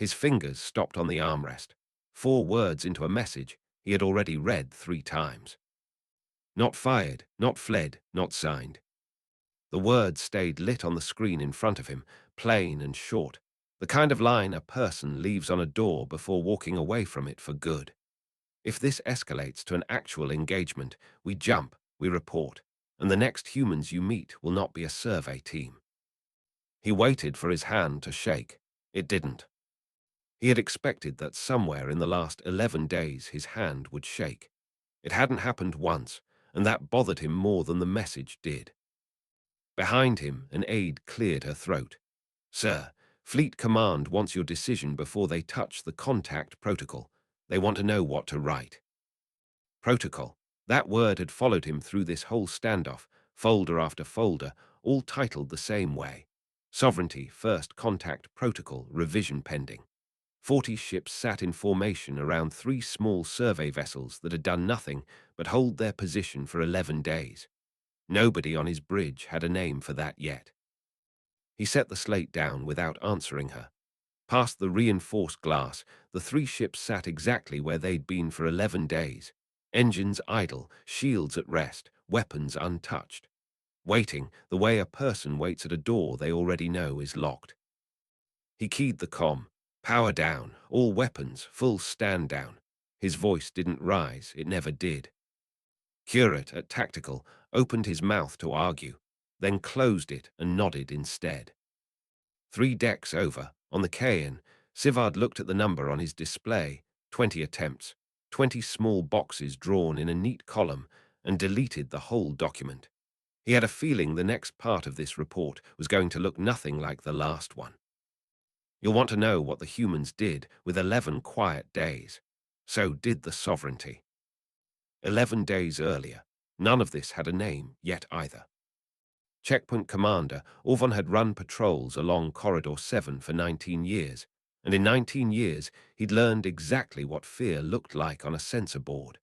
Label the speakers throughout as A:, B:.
A: His fingers stopped on the armrest. 4 words into a message he had already read 3 times. Not fired, not fled, not signed. The words stayed lit on the screen in front of him, plain and short, the kind of line a person leaves on a door before walking away from it for good. If this escalates to an actual engagement, we jump, we report, and the next humans you meet will not be a survey team. He waited for his hand to shake. It didn't. He had expected that somewhere in the last 11 days his hand would shake. It hadn't happened once, and that bothered him more than the message did. Behind him, an aide cleared her throat. "Sir, Fleet Command wants your decision before they touch the contact protocol. They want to know what to write." Protocol. That word had followed him through this whole standoff, folder after folder, all titled the same way. Sovereignty, First Contact Protocol, revision pending. 40 ships sat in formation around 3 small survey vessels that had done nothing but hold their position for 11 days. Nobody on his bridge had a name for that yet. He set the slate down without answering her. Past the reinforced glass, the 3 ships sat exactly where they'd been for 11 days. Engines idle, shields at rest, weapons untouched. Waiting the way a person waits at a door they already know is locked. He keyed the comm. Power down, all weapons, full stand down. His voice didn't rise, it never did. Curate, at Tactical, opened his mouth to argue, then closed it and nodded instead. 3 decks over, on the Cairn, Sivard looked at the number on his display, 20 attempts, 20 small boxes drawn in a neat column, and deleted the whole document. He had a feeling the next part of this report was going to look nothing like the last one. You'll want to know what the humans did with 11 quiet days. So did the sovereignty. 11 days earlier, none of this had a name yet either. Checkpoint Commander, Orvon had run patrols along Corridor 7 for 19 years, and in 19 years he'd learned exactly what fear looked like on a sensor board.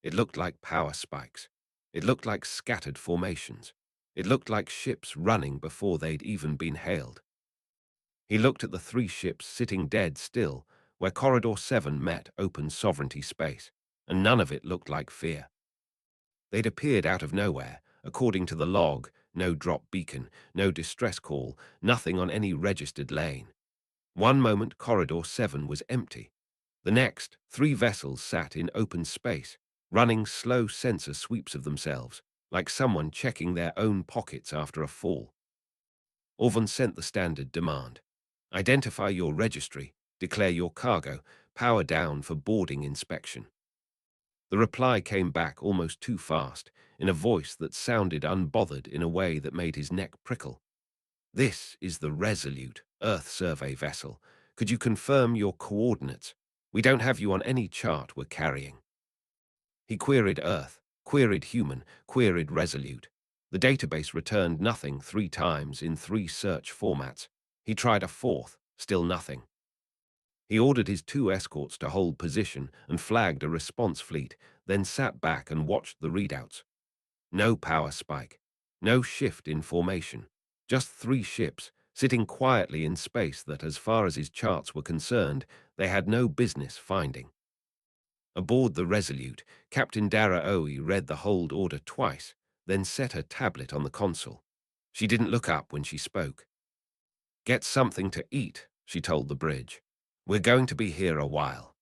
A: It looked like power spikes. It looked like scattered formations. It looked like ships running before they'd even been hailed. He looked at the 3 ships sitting dead still, where Corridor 7 met open sovereignty space, and none of it looked like fear. They'd appeared out of nowhere, according to the log, no drop beacon, no distress call, nothing on any registered lane. One moment Corridor 7 was empty. The next, 3 vessels sat in open space, running slow sensor sweeps of themselves, like someone checking their own pockets after a fall. Orvon sent the standard demand. Identify your registry, declare your cargo, power down for boarding inspection. The reply came back almost too fast, in a voice that sounded unbothered in a way that made his neck prickle. "This is the Resolute, Earth survey vessel. Could you confirm your coordinates? We don't have you on any chart we're carrying." He queried Earth, queried Human, queried Resolute. The database returned nothing 3 times in 3 search formats. He tried a 4th, still nothing. He ordered his 2 escorts to hold position and flagged a response fleet, then sat back and watched the readouts. No power spike, no shift in formation, just 3 ships sitting quietly in space that, as far as his charts were concerned, they had no business finding. Aboard the Resolute, Captain Dara Oe read the hold order twice, then set her tablet on the console. She didn't look up when she spoke. "Get something to eat," she told the bridge. "We're going to be here a while."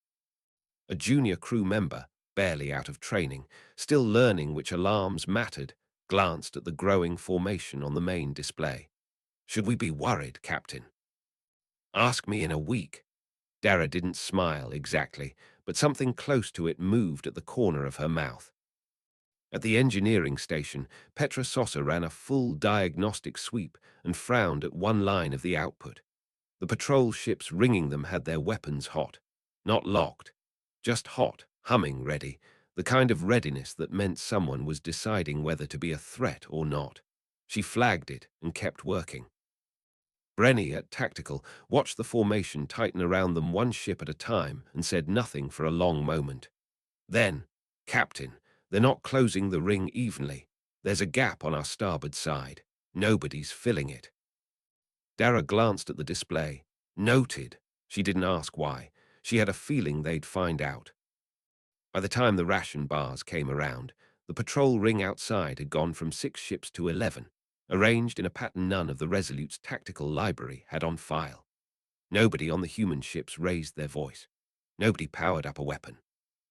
A: A junior crew member, barely out of training, still learning which alarms mattered, glanced at the growing formation on the main display. "Should we be worried, Captain?" "Ask me in a week." Dara didn't smile exactly, but something close to it moved at the corner of her mouth. At the engineering station, Petra Sosa ran a full diagnostic sweep and frowned at one line of the output. The patrol ships ringing them had their weapons hot. Not locked, just hot, humming ready, the kind of readiness that meant someone was deciding whether to be a threat or not. She flagged it and kept working. Brenny, at Tactical, watched the formation tighten around them 1 ship at a time and said nothing for a long moment. Then, "Captain, they're not closing the ring evenly. There's a gap on our starboard side. Nobody's filling it." Dara glanced at the display. "Noted." She didn't ask why. She had a feeling they'd find out. By the time the ration bars came around, the patrol ring outside had gone from 6 ships to 11, arranged in a pattern none of the Resolute's tactical library had on file. Nobody on the human ships raised their voice. Nobody powered up a weapon.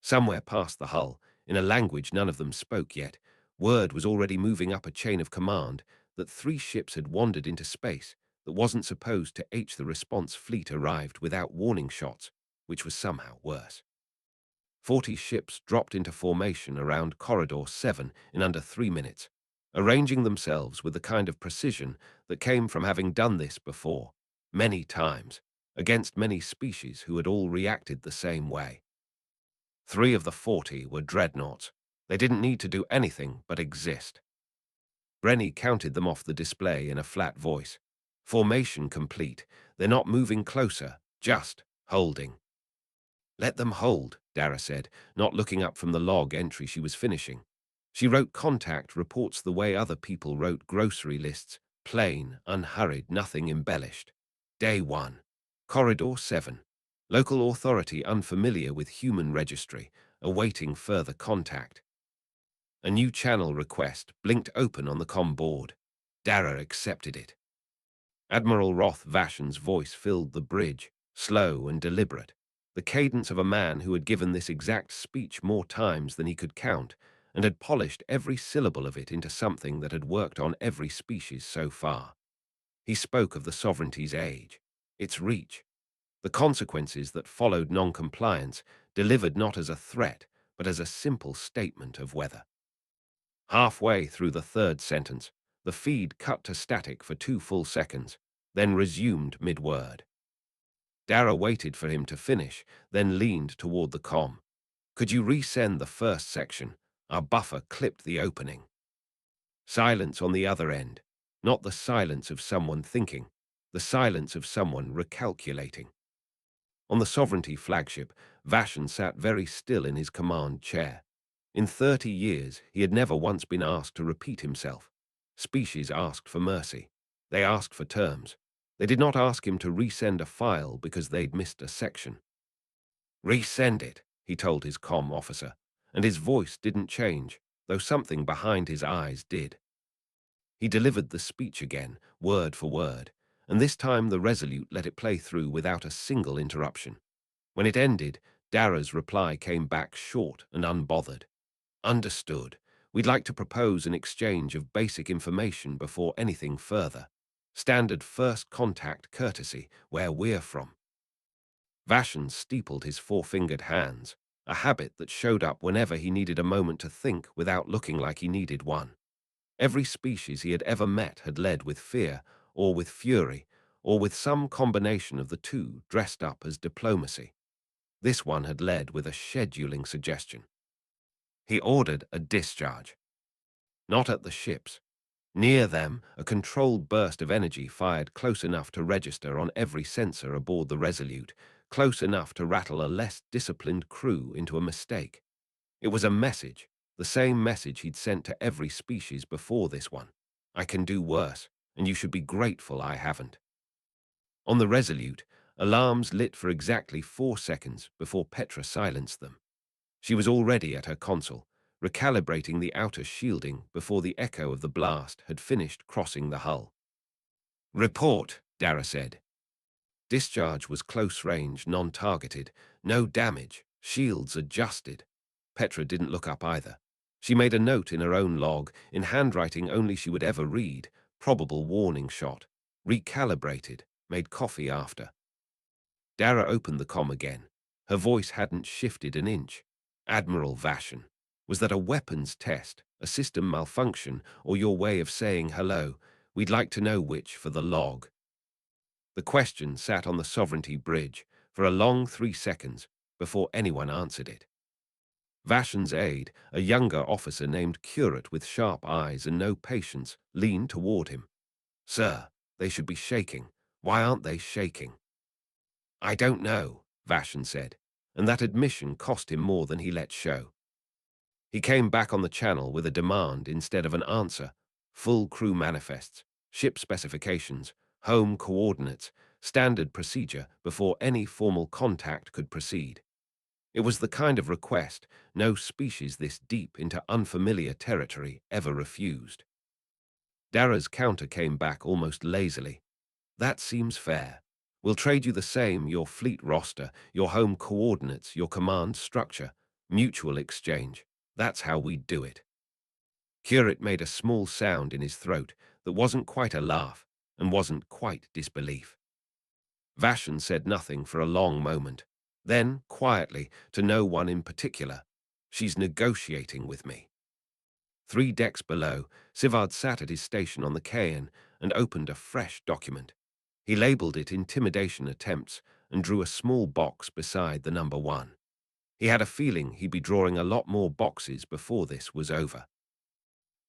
A: Somewhere past the hull, in a language none of them spoke yet, word was already moving up a chain of command that 3 ships had wandered into space that wasn't supposed to H. The response fleet arrived without warning shots, which was somehow worse. 40 ships dropped into formation around Corridor 7 in under 3 minutes, arranging themselves with the kind of precision that came from having done this before, many times, against many species who had all reacted the same way. 3 of the 40 were dreadnoughts. They didn't need to do anything but exist. Brenny counted them off the display in a flat voice. Formation complete. They're not moving closer, just holding. Let them hold, Dara said, not looking up from the log entry she was finishing. She wrote contact reports the way other people wrote grocery lists, plain, unhurried, nothing embellished. Day 1. Corridor 7. Local authority unfamiliar with human registry, awaiting further contact. A new channel request blinked open on the comm board. Dara accepted it. Admiral Roth Vashan's voice filled the bridge, slow and deliberate, the cadence of a man who had given this exact speech more times than he could count and had polished every syllable of it into something that had worked on every species so far. He spoke of the sovereignty's age, its reach, the consequences that followed non-compliance, delivered not as a threat, but as a simple statement of weather. Halfway through the 3rd sentence, the feed cut to static for 2 full seconds, then resumed mid-word. Dara waited for him to finish, then leaned toward the comm. Could you resend the 1st section? Our buffer clipped the opening. Silence on the other end, not the silence of someone thinking, the silence of someone recalculating. On the Sovereignty flagship, Vashan sat very still in his command chair. In 30 years, he had never once been asked to repeat himself. Species asked for mercy. They asked for terms. They did not ask him to resend a file because they'd missed a section. Resend it, he told his comm officer, and his voice didn't change, though something behind his eyes did. He delivered the speech again, word for word, and this time the Resolute let it play through without a single interruption. When it ended, Dara's reply came back short and unbothered. Understood. We'd like to propose an exchange of basic information before anything further. Standard first contact courtesy, where we're from. Vashan steepled his 4-fingered hands, a habit that showed up whenever he needed a moment to think without looking like he needed one. Every species he had ever met had led with fear, or with fury, or with some combination of the two dressed up as diplomacy. This one had led with a scheduling suggestion. He ordered a discharge. Not at the ships. Near them, a controlled burst of energy fired close enough to register on every sensor aboard the Resolute, close enough to rattle a less disciplined crew into a mistake. It was a message, the same message he'd sent to every species before this one. I can do worse, and you should be grateful I haven't. On the Resolute, alarms lit for exactly 4 seconds before Petra silenced them. She was already at her console, recalibrating the outer shielding before the echo of the blast had finished crossing the hull. Report, Dara said. Discharge was close-range, non-targeted, no damage, shields adjusted. Petra didn't look up either. She made a note in her own log, in handwriting only she would ever read, probable warning shot, recalibrated, made coffee after. Dara opened the comm again. Her voice hadn't shifted an inch. Admiral Vashan, was that a weapons test, a system malfunction, or your way of saying hello? We'd like to know which for the log. The question sat on the Sovereignty bridge for a long 3 seconds before anyone answered it. Vashan's aide, a younger officer named Curate with sharp eyes and no patience, leaned toward him. Sir, they should be shaking. Why aren't they shaking? I don't know, Vashan said, and that admission cost him more than he let show. He came back on the channel with a demand instead of an answer. Full crew manifests, ship specifications, home coordinates, standard procedure before any formal contact could proceed. It was the kind of request no species this deep into unfamiliar territory ever refused. Dara's counter came back almost lazily. That seems fair. We'll trade you the same, your fleet roster, your home coordinates, your command structure, mutual exchange. That's how we do it. Curate made a small sound in his throat that wasn't quite a laugh and wasn't quite disbelief. Vashon said nothing for a long moment. Then, quietly, to no one in particular, "She's negotiating with me." 3 decks below, Sivard sat at his station on the Cairn and opened a fresh document. He labeled it Intimidation Attempts and drew a small box beside the number 1. He had a feeling he'd be drawing a lot more boxes before this was over.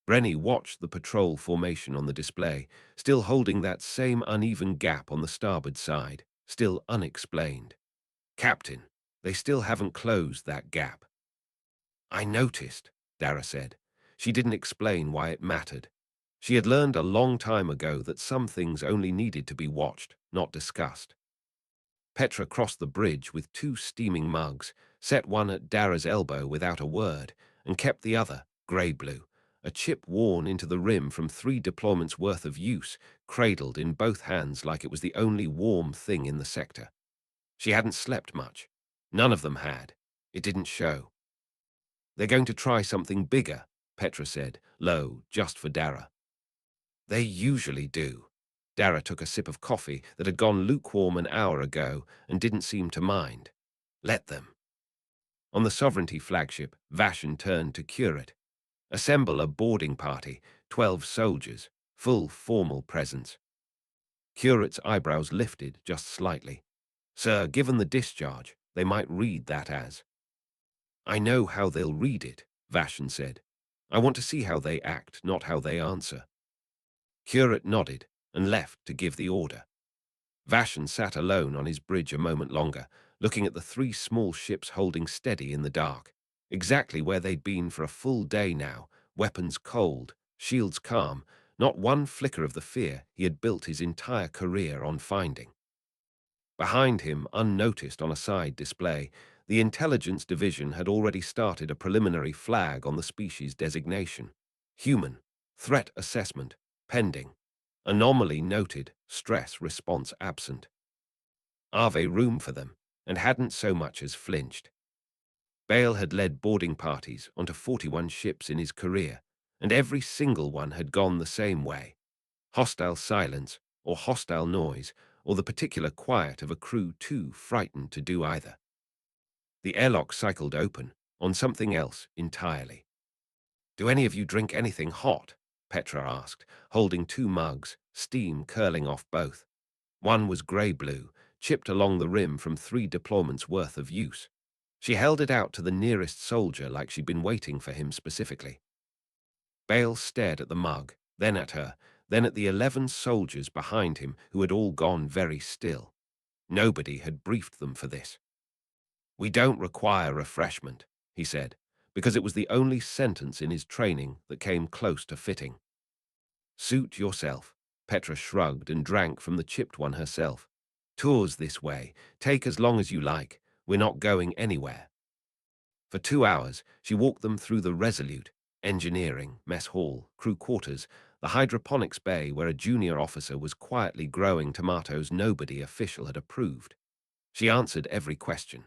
A: Brenny watched the patrol formation on the display, still holding that same uneven gap on the starboard side, still unexplained. "Captain, they still haven't closed that gap." "I noticed," Dara said. She didn't explain why it mattered. She had learned a long time ago that some things only needed to be watched, not discussed. Petra crossed the bridge with 2 steaming mugs, set one at Dara's elbow without a word, and kept the other, grey-blue, a chip worn into the rim from 3 deployments' worth of use, cradled in both hands like it was the only warm thing in the sector. She hadn't slept much. None of them had. It didn't show. "They're going to try something bigger," Petra said, low, just for Dara. "They usually do." Dara took a sip of coffee that had gone lukewarm an hour ago and didn't seem to mind. "Let them." On the Sovereignty flagship, Vashon turned to Curate. "Assemble a boarding party, 12 soldiers, full formal presence." Curate's eyebrows lifted just slightly. "Sir, given the discharge, they might read that as—" "I know how they'll read it," Vashon said. "I want to see how they act, not how they answer." Curate nodded and left to give the order. Vashon sat alone on his bridge a moment longer, looking at the 3 small ships holding steady in the dark, exactly where they'd been for a full day now, weapons cold, shields calm, not one flicker of the fear he had built his entire career on finding. Behind him, unnoticed on a side display, the intelligence division had already started a preliminary flag on the species designation. Human. Threat assessment. Pending. Anomaly noted. Stress response absent. Ave room for them, and hadn't so much as flinched. Bale had led boarding parties onto 41 ships in his career, and every single one had gone the same way. Hostile silence, or hostile noise, or the particular quiet of a crew too frightened to do either. The airlock cycled open, on something else entirely. "Do any of you drink anything hot?" Petra asked, holding 2 mugs, steam curling off both. One was grey-blue, chipped along the rim from 3 deployments' worth of use. She held it out to the nearest soldier like she'd been waiting for him specifically. Bale stared at the mug, then at her, then at the 11 soldiers behind him who had all gone very still. Nobody had briefed them for this. "We don't require refreshment," he said, because it was the only sentence in his training that came close to fitting. "Suit yourself." Petra shrugged and drank from the chipped one herself. "Tours this way. Take as long as you like. We're not going anywhere." For 2 hours, she walked them through the Resolute, engineering, mess hall, crew quarters, the hydroponics bay where a junior officer was quietly growing tomatoes nobody official had approved. She answered every question.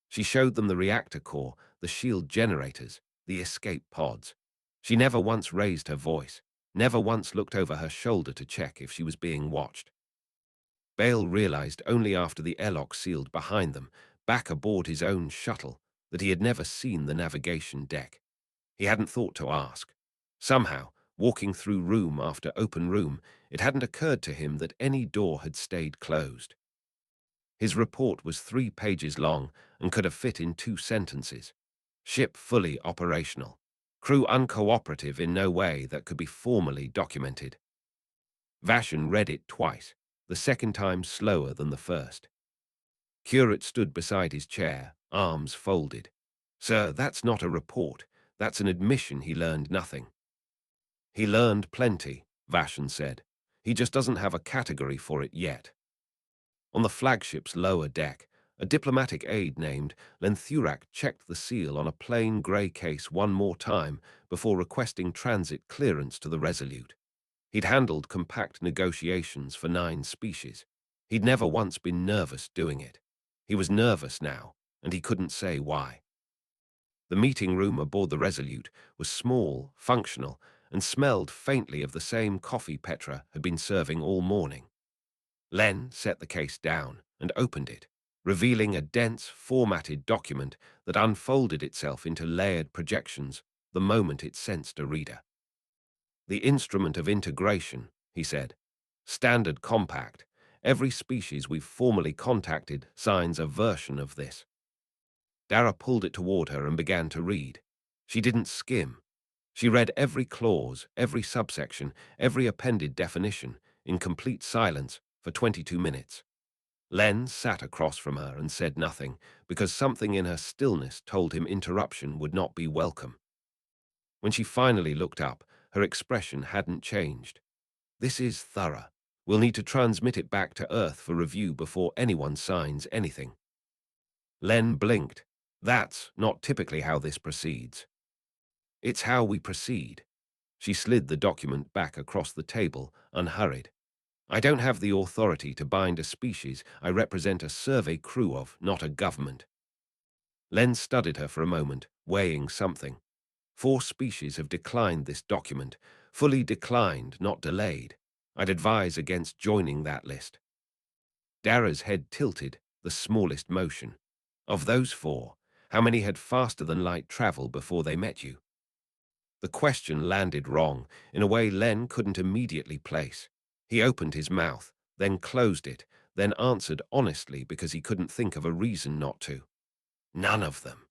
A: She showed them the reactor core, the shield generators, the escape pods. She never once raised her voice, never once looked over her shoulder to check if she was being watched. Bale realized only after the airlock sealed behind them, back aboard his own shuttle, that he had never seen the navigation deck. He hadn't thought to ask. Somehow, walking through room after open room, it hadn't occurred to him that any door had stayed closed. His report was 3 pages long and could have fit in 2 sentences. Ship fully operational. Crew uncooperative in no way that could be formally documented. Vashon read it twice, the second time slower than the first. Curate stood beside his chair, arms folded. "Sir, that's not a report. That's an admission he learned nothing." "He learned plenty," Vashon said. "He just doesn't have a category for it yet." On the flagship's lower deck, a diplomatic aide named Lenthurak checked the seal on a plain grey case one more time before requesting transit clearance to the Resolute. He'd handled compact negotiations for 9 species. He'd never once been nervous doing it. He was nervous now, and he couldn't say why. The meeting room aboard the Resolute was small, functional, and smelled faintly of the same coffee Petra had been serving all morning. Len set the case down and opened it, revealing a dense, formatted document that unfolded itself into layered projections the moment it sensed a reader. The instrument of integration, he said. Standard compact. Every species we've formally contacted signs a version of this. Dara pulled it toward her and began to read. She didn't skim. She read every clause, every subsection, every appended definition, in complete silence for 22 minutes. Len sat across from her and said nothing, because something in her stillness told him interruption would not be welcome. When she finally looked up, her expression hadn't changed. This is thorough. We'll need to transmit it back to Earth for review before anyone signs anything. Len blinked. That's not typically how this proceeds. It's how we proceed. She slid the document back across the table, unhurried. I don't have the authority to bind a species. I represent a survey crew of, not a government. Len studied her for a moment, weighing something. 4 species have declined this document. Fully declined, not delayed. I'd advise against joining that list. Dara's head tilted, the smallest motion. Of those 4, how many had faster than light travel before they met you? The question landed wrong, in a way Len couldn't immediately place. He opened his mouth, then closed it, then answered honestly because he couldn't think of a reason not to. None of them.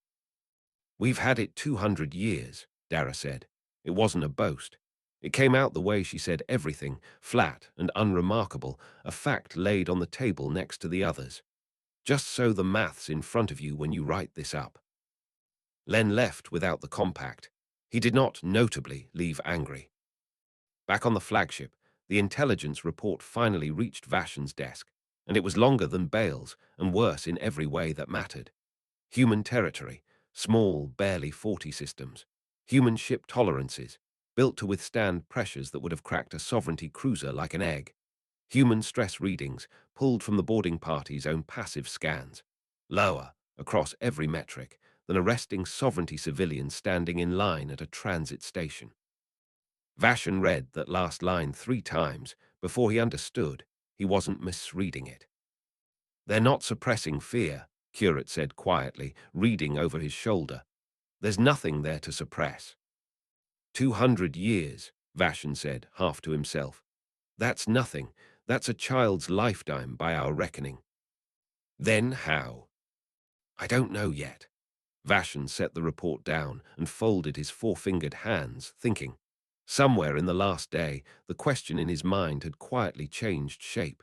A: We've had it 200 years, Dara said. It wasn't a boast. It came out the way she said everything, flat and unremarkable, a fact laid on the table next to the others. Just so the math's in front of you when you write this up. Len left without the compact. He did not, notably, leave angry. Back on the flagship, the intelligence report finally reached Vashen's desk, and it was longer than Bale's and worse in every way that mattered. Human territory, small, barely 40 systems. Human ship tolerances, built to withstand pressures that would have cracked a sovereignty cruiser like an egg. Human stress readings, pulled from the boarding party's own passive scans. Lower, across every metric, than a resting sovereignty civilian standing in line at a transit station. Vashen read that last line 3 times before he understood he wasn't misreading it. They're not suppressing fear, Curate said quietly, reading over his shoulder. There's nothing there to suppress. 200 years, Vashen said, half to himself. That's nothing. That's a child's lifetime by our reckoning. Then how? I don't know yet. Vashen set the report down and folded his 4-fingered hands, thinking. Somewhere in the last day, the question in his mind had quietly changed shape.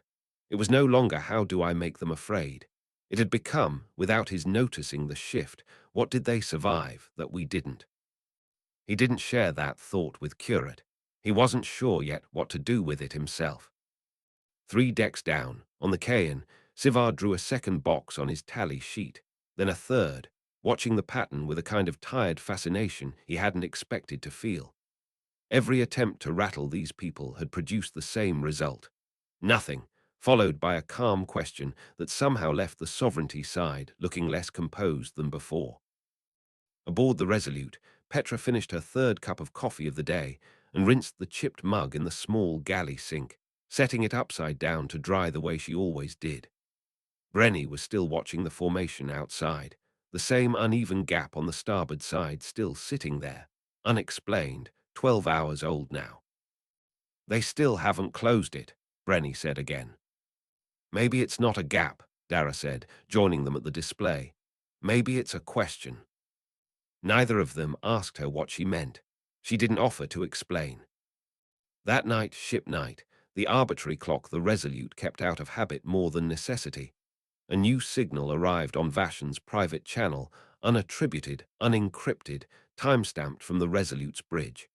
A: It was no longer how do I make them afraid. It had become, without his noticing the shift, what did they survive that we didn't? He didn't share that thought with Curate. He wasn't sure yet what to do with it himself. 3 decks down, on the Kayan, Sivar drew a second box on his tally sheet, then a third, watching the pattern with a kind of tired fascination he hadn't expected to feel. Every attempt to rattle these people had produced the same result. Nothing, followed by a calm question that somehow left the sovereignty side looking less composed than before. Aboard the Resolute, Petra finished her 3rd cup of coffee of the day and rinsed the chipped mug in the small galley sink, setting it upside down to dry the way she always did. Brenny was still watching the formation outside, the same uneven gap on the starboard side still sitting there, unexplained, 12 hours old now. They still haven't closed it, Brenny said again. Maybe it's not a gap, Dara said, joining them at the display. Maybe it's a question. Neither of them asked her what she meant. She didn't offer to explain. That night, ship night, the arbitrary clock the Resolute kept out of habit more than necessity. A new signal arrived on Vashen's private channel, unattributed, unencrypted, time-stamped from the Resolute's bridge.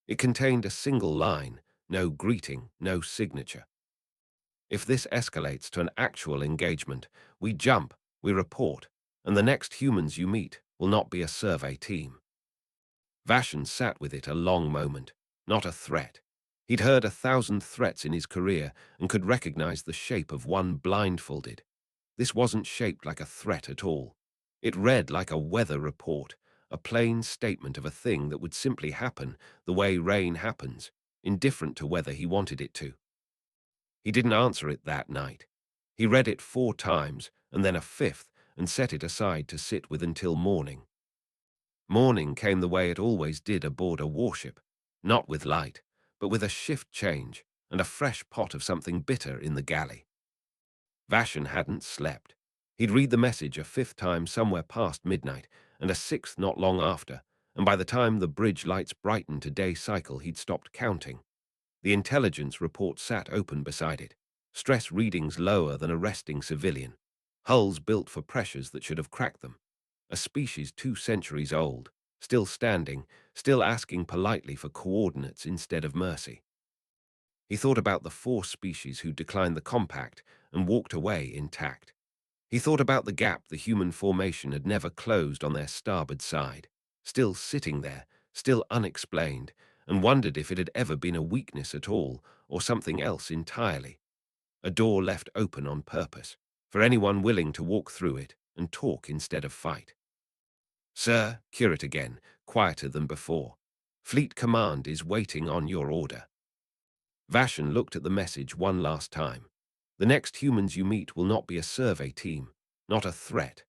A: It contained a single line, no greeting, no signature. If this escalates to an actual engagement, we jump, we report, and the next humans you meet will not be a survey team. Vashon sat with it a long moment. Not a threat. He'd heard 1,000 threats in his career and could recognize the shape of one blindfolded. This wasn't shaped like a threat at all. It read like a weather report, a plain statement of a thing that would simply happen the way rain happens, indifferent to whether he wanted it to. He didn't answer it that night. He read it 4 times and then a 5th and set it aside to sit with until morning. Morning came the way it always did aboard a warship, not with light, but with a shift change and a fresh pot of something bitter in the galley. Vashon hadn't slept. He'd read the message a 5th time somewhere past midnight and a 6th not long after, and by the time the bridge lights brightened to day cycle he'd stopped counting. The intelligence report sat open beside it, stress readings lower than a resting civilian, hulls built for pressures that should have cracked them. A species 2 centuries old, still standing, still asking politely for coordinates instead of mercy. He thought about the 4 species who declined the compact and walked away intact. He thought about the gap the human formation had never closed on their starboard side, still sitting there, still unexplained, and wondered if it had ever been a weakness at all or something else entirely. A door left open on purpose, for anyone willing to walk through it and talk instead of fight. Sir, curate again, quieter than before. Fleet Command is waiting on your order. Vashon looked at the message one last time. The next humans you meet will not be a survey team, not a threat.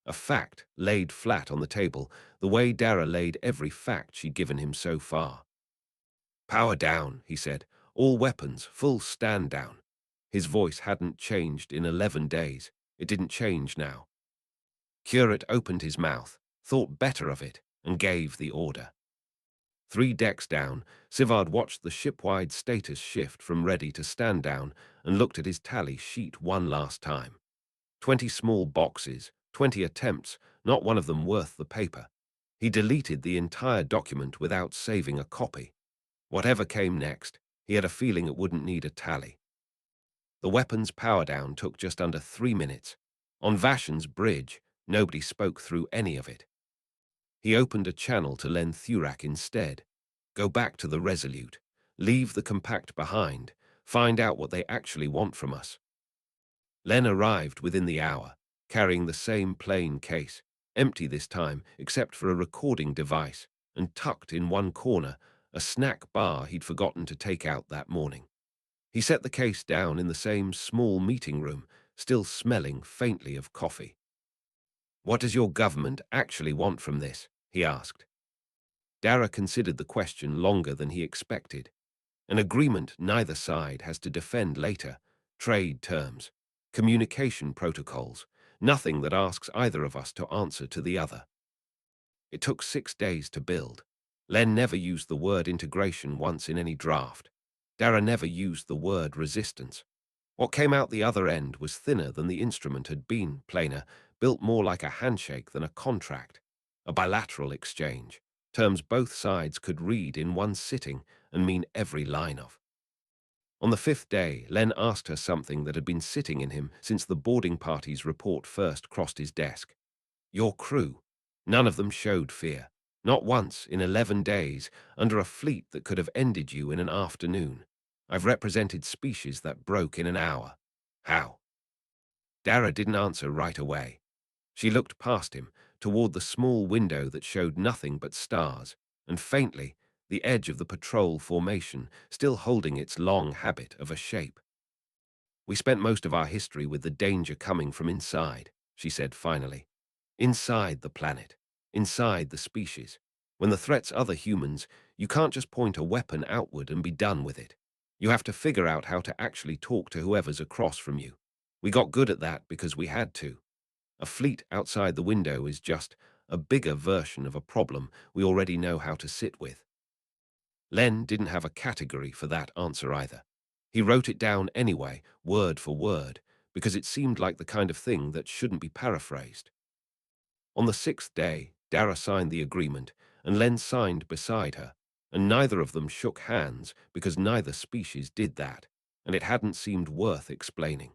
A: A fact laid flat on the table, the way Dara laid every fact she'd given him so far. Power down, he said. All weapons, full stand down. His voice hadn't changed in 11 days. It didn't change now. Curate opened his mouth, thought better of it, and gave the order. 3 decks down, Sivard watched the ship-wide status shift from ready to stand down and looked at his tally sheet one last time. 20 small boxes, 20 attempts, not one of them worth the paper. He deleted the entire document without saving a copy. Whatever came next, he had a feeling it wouldn't need a tally. The weapon's power down took just under 3 minutes. On Vashon's bridge, nobody spoke through any of it. He opened a channel to Len Thurak instead. Go back to the Resolute, leave the compact behind, find out what they actually want from us. Len arrived within the hour, carrying the same plain case, empty this time except for a recording device, and tucked in one corner, a snack bar he'd forgotten to take out that morning. He set the case down in the same small meeting room, still smelling faintly of coffee. What does your government actually want from this? He asked. Dara considered the question longer than he expected. An agreement neither side has to defend later, trade terms, communication protocols, nothing that asks either of us to answer to the other. It took 6 days to build. Len never used the word integration once in any draft. Dara never used the word resistance. What came out the other end was thinner than the instrument had been, plainer, built more like a handshake than a contract, a bilateral exchange, terms both sides could read in one sitting and mean every line of. On the 5th day, Len asked her something that had been sitting in him since the boarding party's report first crossed his desk. Your crew. None of them showed fear. Not once in 11 days, under a fleet that could have ended you in an afternoon. I've represented species that broke in an hour. How? Dara didn't answer right away. She looked past him, toward the small window that showed nothing but stars, and faintly, the edge of the patrol formation, still holding its long habit of a shape. We spent most of our history with the danger coming from inside, she said finally. Inside the planet, inside the species. When the threat's other humans, you can't just point a weapon outward and be done with it. You have to figure out how to actually talk to whoever's across from you. We got good at that because we had to. A fleet outside the window is just a bigger version of a problem we already know how to sit with. Len didn't have a category for that answer either. He wrote it down anyway, word for word, because it seemed like the kind of thing that shouldn't be paraphrased. On the 6th day, Dara signed the agreement, and Len signed beside her, and neither of them shook hands because neither species did that, and it hadn't seemed worth explaining.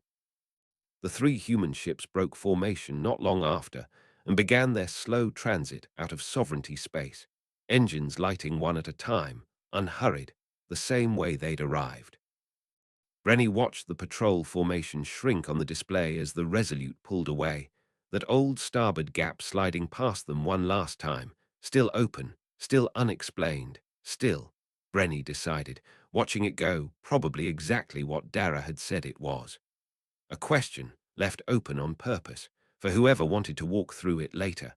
A: The three human ships broke formation not long after and began their slow transit out of sovereignty space, engines lighting one at a time, unhurried, the same way they'd arrived. Brenny watched the patrol formation shrink on the display as the Resolute pulled away, that old starboard gap sliding past them one last time, still open, still unexplained, still, Brenny decided, watching it go, probably exactly what Dara had said it was. A question left open on purpose for whoever wanted to walk through it later.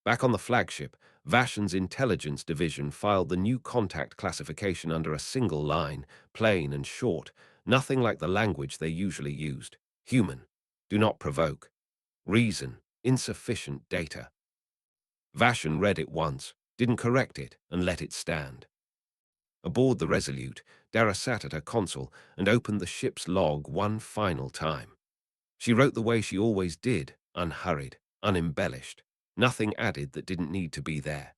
A: Back on the flagship, Vashan's intelligence division filed the new contact classification under a single line, plain and short, nothing like the language they usually used. Human. Do not provoke. Reason. Insufficient data. Vashan read it once, didn't correct it, and let it stand. Aboard the Resolute, Dara sat at her console and opened the ship's log one final time. She wrote the way she always did, unhurried, unembellished, nothing added that didn't need to be there.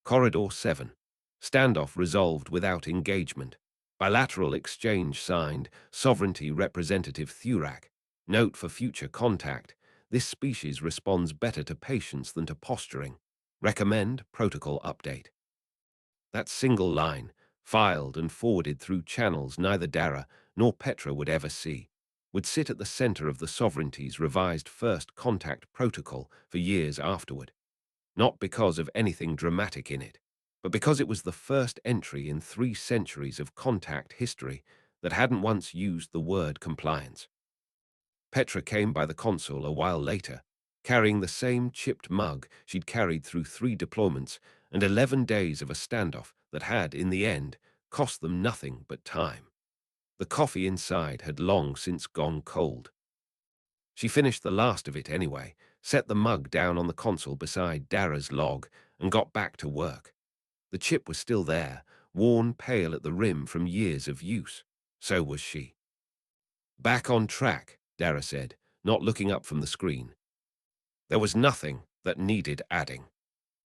A: Corridor 7. Standoff resolved without engagement. Bilateral exchange signed. Sovereignty Representative Thurak. Note for future contact. This species responds better to patience than to posturing. Recommend protocol update. That single line, filed and forwarded through channels neither Dara nor Petra would ever see, would sit at the center of the Sovereignty's revised first contact protocol for years afterward. Not because of anything dramatic in it, but because it was the first entry in 3 centuries of contact history that hadn't once used the word compliance. Petra came by the console a while later, carrying the same chipped mug she'd carried through 3 deployments and 11 days of a standoff that had, in the end, cost them nothing but time. The coffee inside had long since gone cold. She finished the last of it anyway, set the mug down on the console beside Dara's log, and got back to work. The chip was still there, worn pale at the rim from years of use. So was she. Back on track, Dara said, not looking up from the screen. There was nothing that needed adding.